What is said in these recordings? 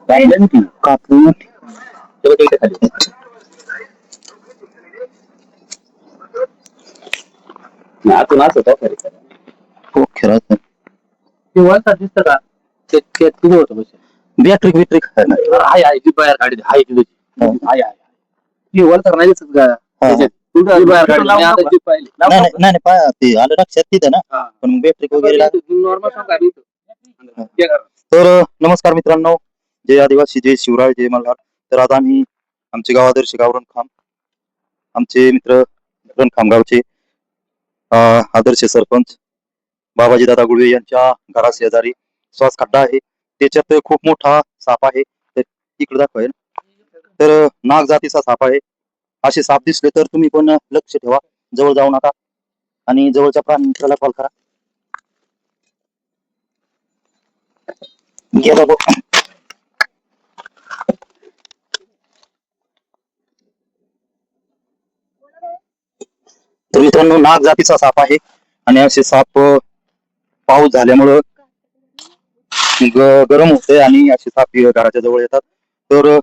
राहिलं की कापून खाली आतून असं हो खेळात ते वळता दिसतं का ते तुझं होतं बॅटरी बिट्रिक आहे आहे ती बाहेर काढली आहे ती आहे आहे ती वळता नाही दिसत का बाहेर काढली नाही नाही ते आलं लक्षात तिथं ना पण बॅटरी वगैरे तर नमस्कार मित्रांनो, जय आदिवासी, जय शिवराय, जय मल्हार. तर आता आम्ही आमचे गाव आदर्श गाव रणखाम, आमचे मित्र रणखाम गावचे आदर्श सरपंच बाबाजी दादा गुळवे यांच्या घरा शेजारी श्वास खड्डा आहे. त्याच्यात खूप मोठा साप आहे. तर तिकडे दाखवेल. तर नाग जातीचा साप आहे. असे साप दिसले तर तुम्ही पण लक्ष ठेवा, जवळ जाऊ नका आणि जवळच्या प्राणी मित्राला कॉल करा. गेला बघ. तर मित्रांनो, नाग जातीचा साप आहे आणि असे साप पाऊस झाल्यामुळं गरम होते आणि असे साप घराच्या जवळ येतात. तर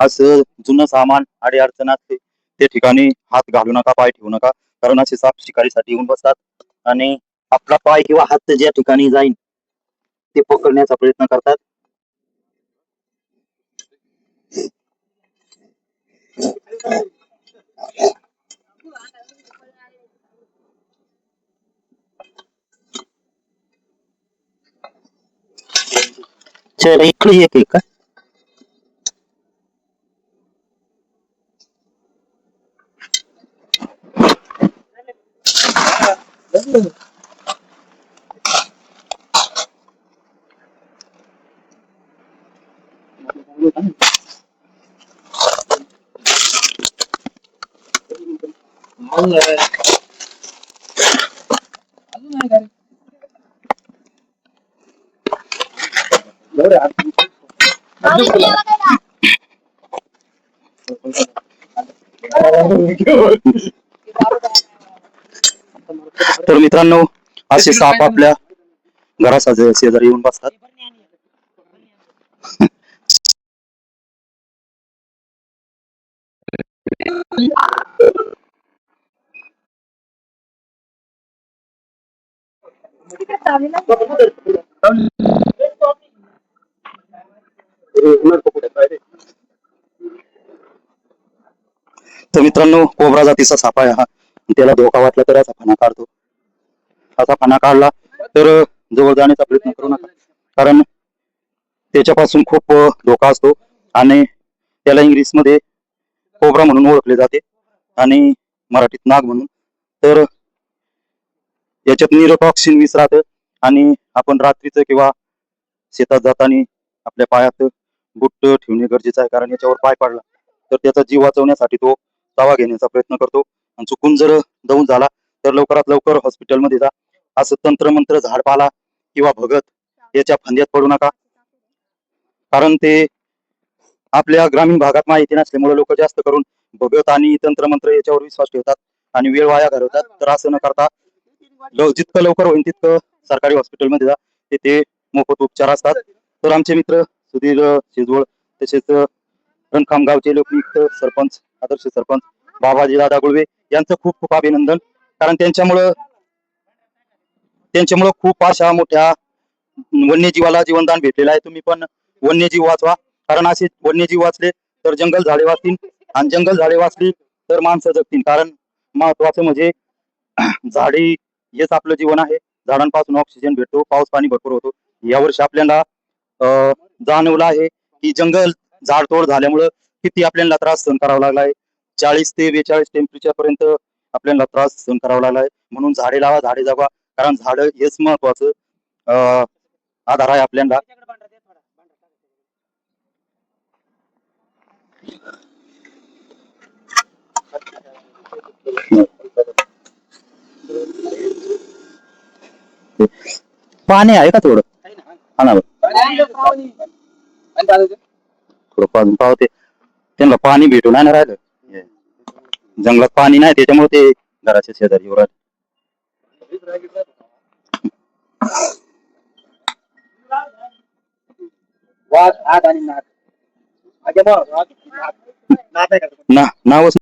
असं जुनं सामान अडी अडचण असते त्या ठिकाणी हात घालू नका, पाय ठेवू नका, कारण असे साप शिकारीसाठी येऊन बसतात आणि आपला पाय किंवा हात ज्या ठिकाणी जाईल ते पकडण्याचा प्रयत्न करतात. इकडे एक का तर मित्रांनो, असे साप आपल्या घराचा शेजारी येऊन बसतात. तर मित्रांनो, कोबरा जातीचा साप आहे हा. त्याला धोका वाटला तर असा फणा काढतो. असा फणा काढला तर जवळ जाण्याचा प्रयत्न करू नका, कारण त्याच्यापासून खूप धोका असतो आणि त्याला इंग्लिशमध्ये कोबरा म्हणून ओळखले जाते आणि मराठीत नाग म्हणून. तर याच्यात निरोटॉक्सिन विष राहतं आणि आपण रात्रीचं किंवा शेतात जाताना आपल्या पायात बुट ठेवणे गरजेचं आहे, कारण याच्यावर पाय पडला तर त्याचा जीव वाचवण्यासाठी तो दावा घेण्याचा प्रयत्न करतो आणि चुकून जर दौन झाला तर लवकरात लवकर हॉस्पिटलमध्ये जा. असं तंत्रमंत्र, झाडपाला किंवा भगत याच्या फंद्यात पडू नका, कारण ते आपल्या ग्रामीण भागात माहिती नसल्यामुळे लोक जास्त करून भगत आणि तंत्रमंत्र याच्यावर विश्वास ठेवतात आणि वेळ वाया घालवतात. तर असं न करता जितकं लवकर होईल तितकं सरकारी हॉस्पिटलमध्ये जा, तिथे मोफत उपचार असतात. तर आमचे मित्र सुधीर शिजवळ, तसेच रणखाम गावचे लोकनियुक्त सरपंच आदर्श सरपंच बाबाजी दादा गुळवे यांचं खूप खूप अभिनंदन, कारण त्यांच्यामुळं खूप अशा मोठ्या वन्यजीवाला जीवनदान भेटलेलं आहे. तुम्ही पण वन्यजीव वाचवा, कारण असे वन्यजीव वाचले तर जंगल झाडे वाचतील आणि जंगल झाडे वाचली तर माणसं जगतील. कारण महत्वाचं म्हणजे झाडे हेच आपलं जीवन आहे. झाडांपासून ऑक्सिजन भेटतो, पाऊस पाणी भरपूर होतो. यावर्षी आपल्याला जाणवलं आहे की जंगल झाडतोड झाल्यामुळं किती आपल्याला त्रास सहन करावा लागला आहे. 40 ते 42 टेम्परेचर पर्यंत आपल्याला त्रास सहन करावा लागला आहे. म्हणून झाडे लावा, झाडे जगवा, कारण झाड हेच महत्वाचं आधार आहे आपल्याला. पाणी आहे का थोडं? हा ना, थोडं पावते त्यांना पाणी भेटून नाही राहिलं. जंगलात पाणी नाही त्याच्यामुळे ते घराच्या शेजारी राहिले. वाघ, आग आणि नाग नावच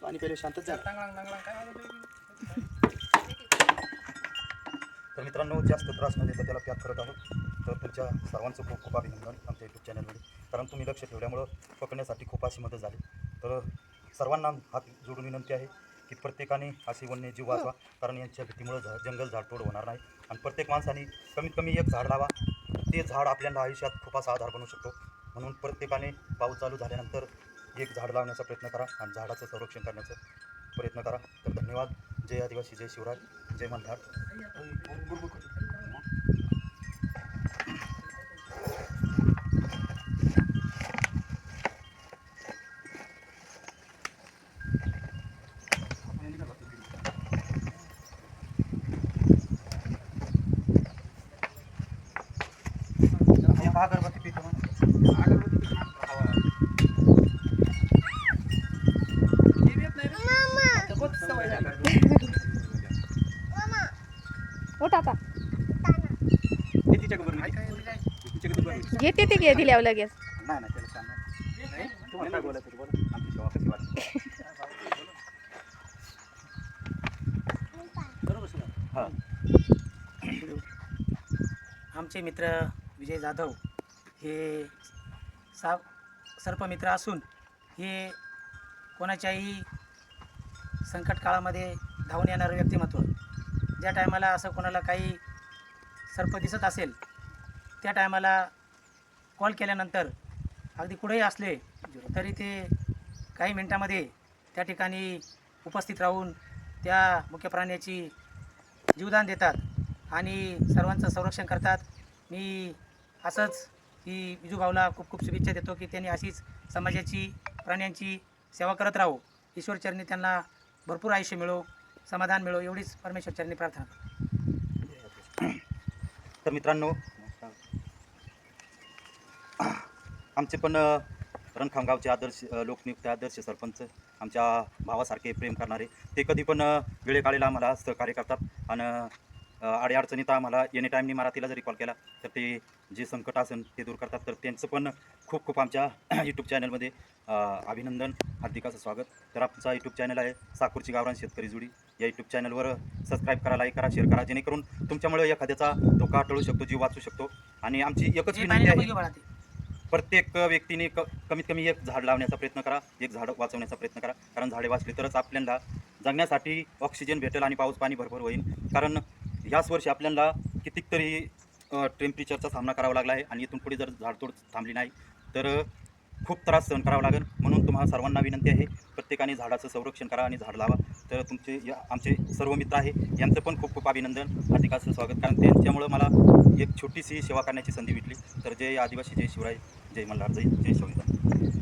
पाणी पहिले शांतच जा. तर मित्रांनो, जास्त त्रास न देता त्याला पॅक करत आहोत. तर तुमच्या सर्वांचं खूप खूप अभिनंदन आमच्या यूट्यूब चॅनलमध्ये, कारण तुम्ही लक्ष ठेवल्यामुळं पकडण्यासाठी खूप अशी मदत झाली. तर सर्वांना हात जोडून विनंती आहे की प्रत्येकाने असे वन्यजीव वाचवा, कारण यांच्या भीतीमुळं जंगल झाडतोड होणार नाही. आणि प्रत्येक माणसाने कमीत कमी एक झाड लावा. ते झाड आपल्याला आयुष्यात खूप असा आधार बनू शकतो. म्हणून प्रत्येकाने पाऊस चालू झाल्यानंतर एक झाड लावण्याचा प्रयत्न करा आणि झाडाचं संरक्षण करण्याचा प्रयत्न करा. तर धन्यवाद. जय आदिवासी, जय शिवराय, जय मल्हार. अगरबत्ती पितो उठ आता घेते ते घे दिल्यावर लगेच. नाही नाही, त्याला छान नाही. तुम्हाला काय बोलायचं बोला, आमची सेवा कशी वाटते. हां. आमचे मित्र विजय जाधव हे सर्पमित्र असून हे कोणाच्याही संकट काळामध्ये धावून येणारं व्यक्तिमत्व. ज्या टायमाला असं कोणाला काही सर्प दिसत असेल त्या टायमाला कॉल केल्यानंतर अगदी कुठेही असले तरी ते काही मिनटामध्ये त्या ठिकाणी उपस्थित राहून त्या मुख्य प्राण्याची जीवदान देतात आणि सर्वांचं संरक्षण करतात. मी असंच की विजूभाऊला खूप खूप शुभेच्छा देतो की त्यांनी अशीच समाजाची प्राण्यांची सेवा करत राहो. ईश्वरचरणी त्यांना भरपूर आयुष्य मिळो, समाधान मिळो, एवढीच परमेश्वरचरणी प्रार्थना. तर मित्रांनो, आमचे पण रणखामगावचे आदर्श लोकनियुक्त आदर्श सरपंच, आमच्या भावासारखे प्रेम करणारे, ते कधी पण वेळेकाळेला आम्हाला सहकार्य करतात. आणि अडीअडचणीत आम्हाला एनी टाईमनी मराठीला जरी कॉल केला तर ते जे संकट असेल ते दूर करतात. तर त्यांचं पण खूप खूप आमच्या यूट्यूब चॅनलमध्ये अभिनंदन, हार्दिक असं स्वागत. तर आमचा यूट्यूब चॅनल आहे साकूरची गावरान शेतकरी जुडी. या यूट्यूब चॅनलवर सबस्क्राईब करा, लाईक करा, शेअर करा, जेणेकरून तुमच्यामुळे एखाद्याचा धोका टळू शकतो, जीव वाचू शकतो. आणि आमची एकच विनंती आहे, प्रत्येक व्यक्तीने कमीत कमी एक झाड लावण्याचा प्रयत्न करा, एक झाड वाचवण्याचा प्रयत्न करा. कारण झाडे वाचली तरच आपल्याला जगण्यासाठी ऑक्सिजन भेटेल आणि पाऊस पाणी भरपूर होईल. कारण ह्याच वर्षी आपल्याला कितीतरी टेम्परेचरचा सामना करावा लागला आहे आणि इथून पुढे जर झाडतोड थांबली नाही तर खूप त्रास सहन करावा लागेल. म्हणून तुम्हाला सर्वांना विनंती आहे, प्रत्येकाने झाडाचं संरक्षण करा आणि झाड लावा. तर तुमचे आमचे सर्व मित्र आहे यांचं पण खूप खूप अभिनंदन, हार्दिक असं स्वागत, कारण त्यांच्यामुळं मला एक छोटीशी सेवा करण्याची संधी भेटली. तर जय आदिवासी, जय शिवराय, जय मल्हार, जय संविधान.